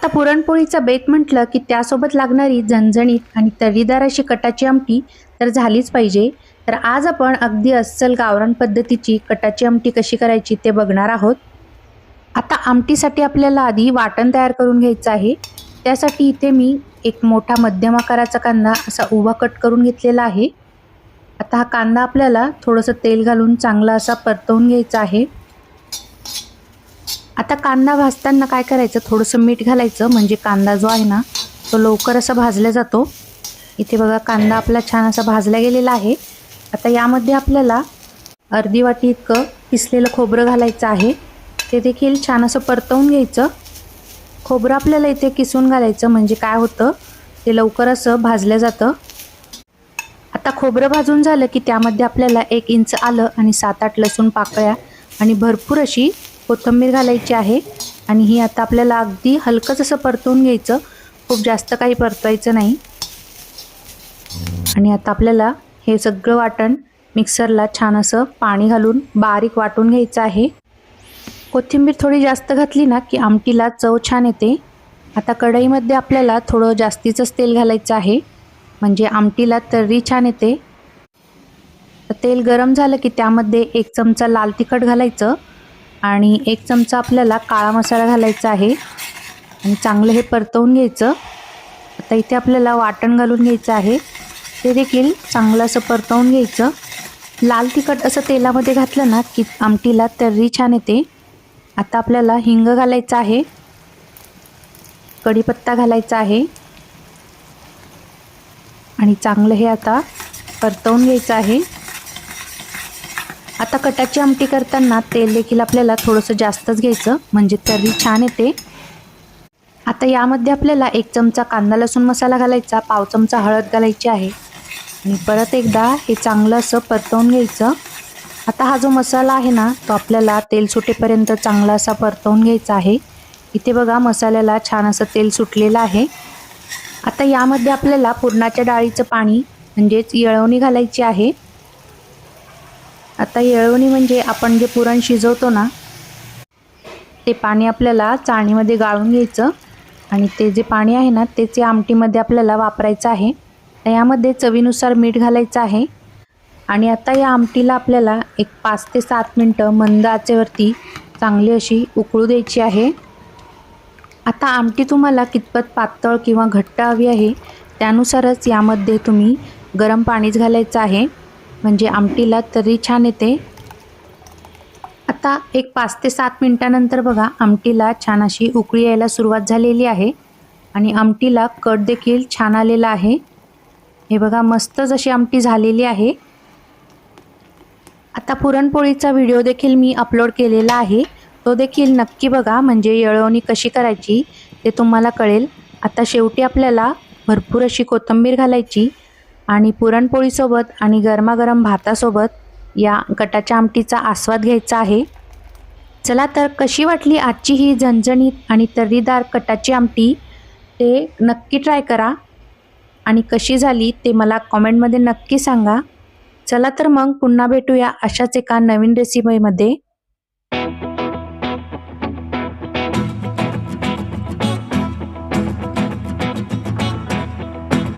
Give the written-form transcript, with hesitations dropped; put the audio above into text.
आता पुरणपोळीचा बेत म्हटलं की त्यासोबत लागणारी झणझणीत आणि तर्रीदार अशी कटाची आमटी तर झालीच पाहिजे। तर आज आपण अगदी अस्सल गावरान पद्धतीची कटाची आमटी कशी करायची ते बघणार आहोत। आता आमटीसाठी आपल्याला आधी वाटण तयार करून घ्यायचं आहे। त्यासाठी इथे मी एक मोठा मध्यम आकाराचा कांदा असा उभा कट करून घेतलेला आहे। आता हा कांदा आपल्याला थोडंसं तेल घालून चांगला असा परतवून घ्यायचा आहे। आता कांदा भाजताना काय करायचं, थोडंसं मीठ घालायचं म्हणजे कांदा जो आहे ना तो लवकर असा भाजला जातो। इथे बघा कांदा आपला छान असा भाजला गेलेला आहे। आता यामध्ये आपल्याला अर्धी वाटी इतकं किसलेलं खोबरं घालायचं आहे। ते देखील छान असं परतवून घ्यायचं। खोबरं आपल्याला इथे किसून घालायचं म्हणजे काय होतं, ते लवकर असं भाजलं जातं। आता खोबरं भाजून झालं की त्यामध्ये आपल्याला 1 इंच आलं आणि 7-8 लसूण पाकळ्या आणि भरपूर अशी कोथिंबीर घालायची आहे। आणि ही आता आपल्याला अगदी हलकंच असं परतवून घ्यायचं, खूप जास्त काही परतवायचं नाही। आणि आता आपल्याला हे सगळं वाटण मिक्सरला छान असं पाणी घालून बारीक वाटून घ्यायचं आहे। कोथिंबीर थोडी जास्त घातली ना की आमटीला चव छान येते। आता कढईमध्ये आपल्याला थोडं जास्तीचंच तेल घालायचं आहे म्हणजे आमटीला तर्री छान येते। तेल गरम झालं की त्यामध्ये 1 चमचा लाल तिखट घालायचं आणि 1 चमचा आपल्याला काळा मसाला घालायचा आहे आणि चांगलं हे परतवून घ्यायचं। आता इथे आपल्याला वाटण घालून घ्यायचं आहे, ते देखील चांगलं असं परतवून घ्यायचं। लाल तिखट असं तेलामध्ये घातलं ना की आमटीला तर्री छान येते। आता आपल्याला हिंग घालायचं आहे, कढीपत्ता घालायचा आहे आणि चांगलं हे आता परतवून घ्यायचं आहे। आता कटाची आमटी करताना तेल देखील आपल्याला थोडंसं जास्तच घ्यायचं म्हणजे तर्री छान येते। आता यामध्ये आपल्याला 1 चमचा कांदा लसूण मसाला घालायचा, पाव चमचा हळद घालायची आहे आणि परत एकदा हे चांगलं असं परतवून घ्यायचं। आता हा जो मसाला आहे ना तो आपल्याला तेल सुटेपर्यंत चांगला असा परतवून घ्यायचा आहे। इथे बघा मसाल्याला छान असं तेल सुटलेलं आहे। आता यामध्ये आपल्याला पुरणाच्या डाळीचं पाणी म्हणजेच येळवणी घालायची आहे। आता येळवणी म्हणजे आपण जे पुरण शिजवतो ना ते पाणी आपल्याला चाळणीमध्ये गाळून घ्यायचं आणि ते जे पाणी आहे ना तेच या आमटीमध्ये आपल्याला वापरायचं आहे। यामध्ये चवीनुसार मीठ घालायचं आहे आणि आता या आमटीला आपल्याला एक 5 ते 7 मिनिटं मंद आचेवरती चांगली अशी उकळू द्यायची आहे। आता आमटी तुम्हाला कितपत पातळ किंवा घट्ट हवी आहे त्यानुसारच यामध्ये तुम्ही गरम पाणीच घालायचं आहे म्हणजे आमटीला तर्री छान येते। आता एक 5 ते 7 मिनिटानंतर बघा आमटीला छान अशी उकळी यायला सुरुवात झालेली आहे आणि आमटीला कट देखील छान आलेला आहे। हे बघा मस्तच अशी आमटी झालेली आहे। आता पुरणपोळीचा व्हिडिओ देखील मी अपलोड केलेला आहे, तो देखील नक्की बघा म्हणजे येळवणी कशी करायची ते तुम्हाला कळेल। आता शेवटी आपल्याला भरपूर अशी कोथिंबीर घालायची आणि पुरणपोळीसोबत आणि गरमागरम भातासोबत या कटाच्या आमटीचा आस्वाद घ्यायचा आहे। चला तर कशी वाटली आजची ही झणझणीत आणि तर्रीदार कटाची आमटी ते नक्की ट्राय करा आणि कशी झाली ते मला कमेंटमध्ये नक्की सांगा। चला तर मग पुन्हा भेटूया अशाच एका नवीन रेसिपीमध्ये।